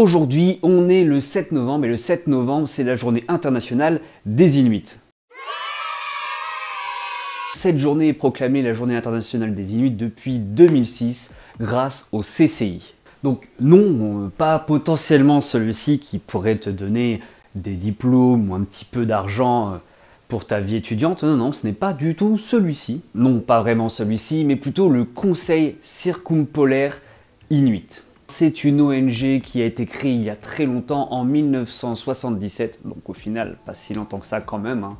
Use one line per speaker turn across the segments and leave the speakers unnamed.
Aujourd'hui, on est le 7 novembre et le 7 novembre, c'est la journée internationale des Inuits. Cette journée est proclamée la journée internationale des Inuits depuis 2006 grâce au CCI. Donc non, pas potentiellement celui-ci qui pourrait te donner des diplômes ou un petit peu d'argent pour ta vie étudiante. Non, non, ce n'est pas du tout celui-ci. Non, pas vraiment celui-ci, mais plutôt le Conseil circumpolaire Inuit. C'est une ONG qui a été créée il y a très longtemps, en 1977, donc au final, pas si longtemps que ça quand même, hein,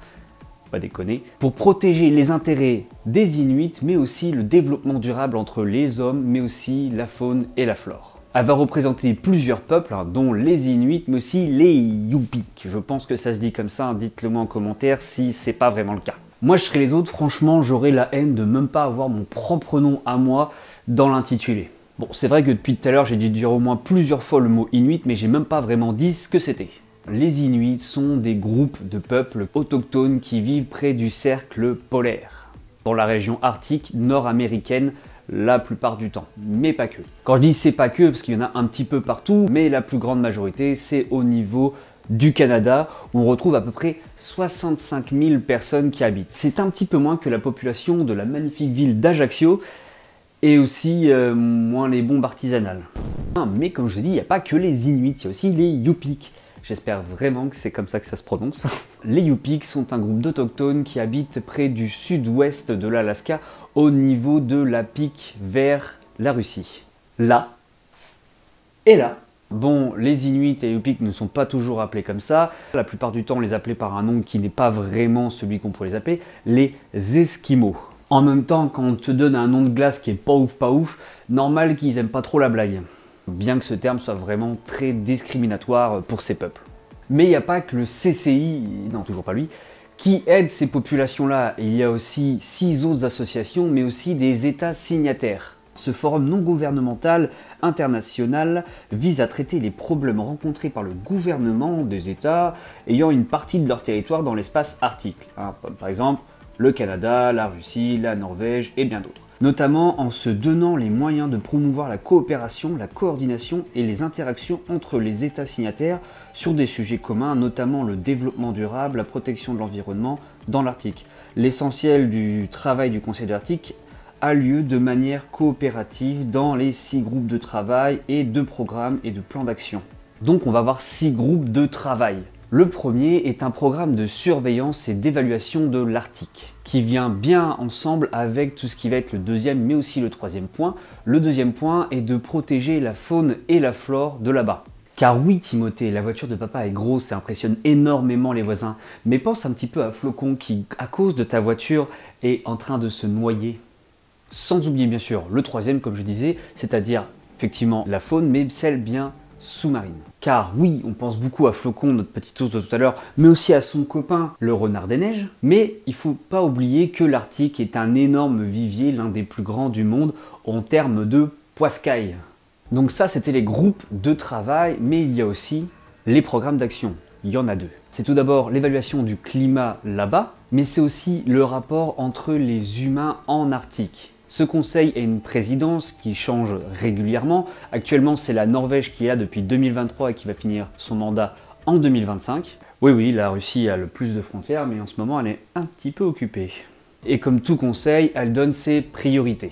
pas déconner, pour protéger les intérêts des Inuits, mais aussi le développement durable entre les hommes, mais aussi la faune et la flore. Elle va représenter plusieurs peuples, hein, dont les Inuits, mais aussi les Yupik. Je pense que ça se dit comme ça, hein, dites-le moi en commentaire si c'est pas vraiment le cas. Moi je serais les autres, franchement j'aurais la haine de même pas avoir mon propre nom à moi dans l'intitulé. Bon, c'est vrai que depuis tout à l'heure, j'ai dû dire au moins plusieurs fois le mot Inuit, mais j'ai même pas vraiment dit ce que c'était. Les Inuits sont des groupes de peuples autochtones qui vivent près du cercle polaire, dans la région arctique nord-américaine la plupart du temps, mais pas que. Quand je dis c'est pas que, parce qu'il y en a un petit peu partout, mais la plus grande majorité, c'est au niveau du Canada, où on retrouve à peu près 65 000 personnes qui habitent. C'est un petit peu moins que la population de la magnifique ville d'Ajaccio, et aussi moins les bombes artisanales. Mais comme je dis, il n'y a pas que les Inuits, il y a aussi les Yupik. J'espère vraiment que c'est comme ça que ça se prononce. Les Yupik sont un groupe d'autochtones qui habitent près du sud-ouest de l'Alaska, au niveau de la pique vers la Russie. Là et là. Bon, les Inuits et les Yupik ne sont pas toujours appelés comme ça. La plupart du temps, on les appelait par un nom qui n'est pas vraiment celui qu'on pourrait les appeler, les Esquimaux. En même temps, quand on te donne un nom de glace qui est pas ouf, normal qu'ils aiment pas trop la blague. Bien que ce terme soit vraiment très discriminatoire pour ces peuples. Mais il n'y a pas que le CCI, non toujours pas lui, qui aide ces populations-là. Il y a aussi 6 autres associations, mais aussi des États signataires. Ce forum non gouvernemental international vise à traiter les problèmes rencontrés par le gouvernement des États ayant une partie de leur territoire dans l'espace arctique. Par exemple, le Canada, la Russie, la Norvège et bien d'autres. Notamment en se donnant les moyens de promouvoir la coopération, la coordination et les interactions entre les États signataires sur des sujets communs, notamment le développement durable, la protection de l'environnement dans l'Arctique. L'essentiel du travail du Conseil de l'Arctique a lieu de manière coopérative dans les 6 groupes de travail et de programmes et de plans d'action. Donc on va avoir 6 groupes de travail. Le premier est un programme de surveillance et d'évaluation de l'Arctique, qui vient bien ensemble avec tout ce qui va être le deuxième, mais aussi le troisième point. Le deuxième point est de protéger la faune et la flore de là-bas. Car oui, Timothée, la voiture de papa est grosse et impressionne énormément les voisins, mais pense un petit peu à Flocon qui, à cause de ta voiture, est en train de se noyer. Sans oublier bien sûr le troisième, comme je disais, c'est-à-dire effectivement la faune, mais celle bien sous-marine. Car oui, on pense beaucoup à Flocon, notre petit ours de tout à l'heure, mais aussi à son copain, le renard des neiges. Mais il ne faut pas oublier que l'Arctique est un énorme vivier, l'un des plus grands du monde en termes de poiscaille. Donc ça, c'était les groupes de travail, mais il y a aussi les programmes d'action. Il y en a 2. C'est tout d'abord l'évaluation du climat là-bas, mais c'est aussi le rapport entre les humains en Arctique. Ce conseil a une présidence qui change régulièrement. Actuellement, c'est la Norvège qui est là depuis 2023 et qui va finir son mandat en 2025. Oui, la Russie a le plus de frontières, mais en ce moment, elle est un petit peu occupée. Et comme tout conseil, elle donne ses priorités.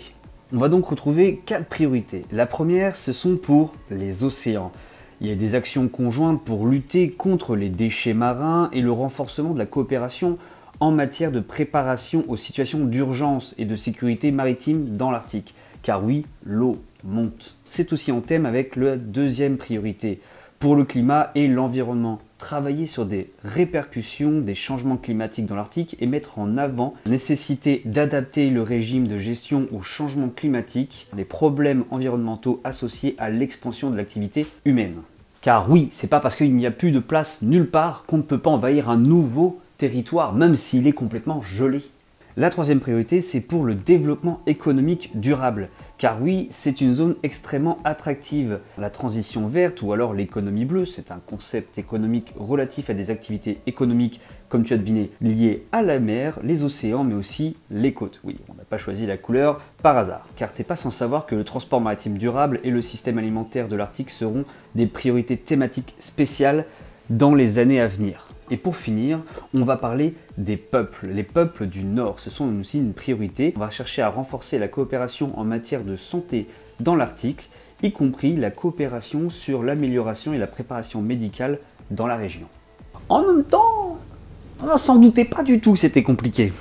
On va donc retrouver 4 priorités. La première, ce sont pour les océans. Il y a des actions conjointes pour lutter contre les déchets marins et le renforcement de la coopération en matière de préparation aux situations d'urgence et de sécurité maritime dans l'Arctique. Car oui, l'eau monte. C'est aussi en thème avec la deuxième priorité, pour le climat et l'environnement. Travailler sur des répercussions des changements climatiques dans l'Arctique et mettre en avant la nécessité d'adapter le régime de gestion aux changements climatiques, les problèmes environnementaux associés à l'expansion de l'activité humaine. Car oui, c'est pas parce qu'il n'y a plus de place nulle part qu'on ne peut pas envahir un nouveau territoire, même s'il est complètement gelé. La troisième priorité, c'est pour le développement économique durable. Car oui, c'est une zone extrêmement attractive. La transition verte ou alors l'économie bleue, c'est un concept économique relatif à des activités économiques, comme tu as deviné, liées à la mer, les océans, mais aussi les côtes. Oui, on n'a pas choisi la couleur par hasard. Car t'es pas sans savoir que le transport maritime durable et le système alimentaire de l'Arctique seront des priorités thématiques spéciales dans les années à venir. Et pour finir, on va parler des peuples. Les peuples du Nord, ce sont aussi une priorité. On va chercher à renforcer la coopération en matière de santé dans l'Arctique, y compris la coopération sur l'amélioration et la préparation médicale dans la région. En même temps, on s'en doutait pas du tout que c'était compliqué.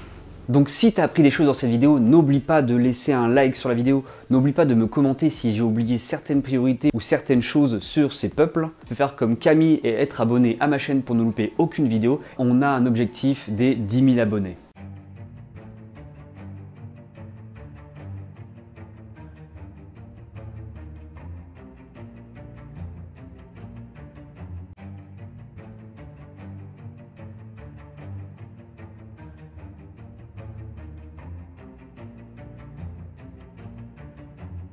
Donc si tu as appris des choses dans cette vidéo, n'oublie pas de laisser un like sur la vidéo, n'oublie pas de me commenter si j'ai oublié certaines priorités ou certaines choses sur ces peuples. Tu peux faire comme Camille et être abonné à ma chaîne pour ne louper aucune vidéo. On a un objectif des 10 000 abonnés.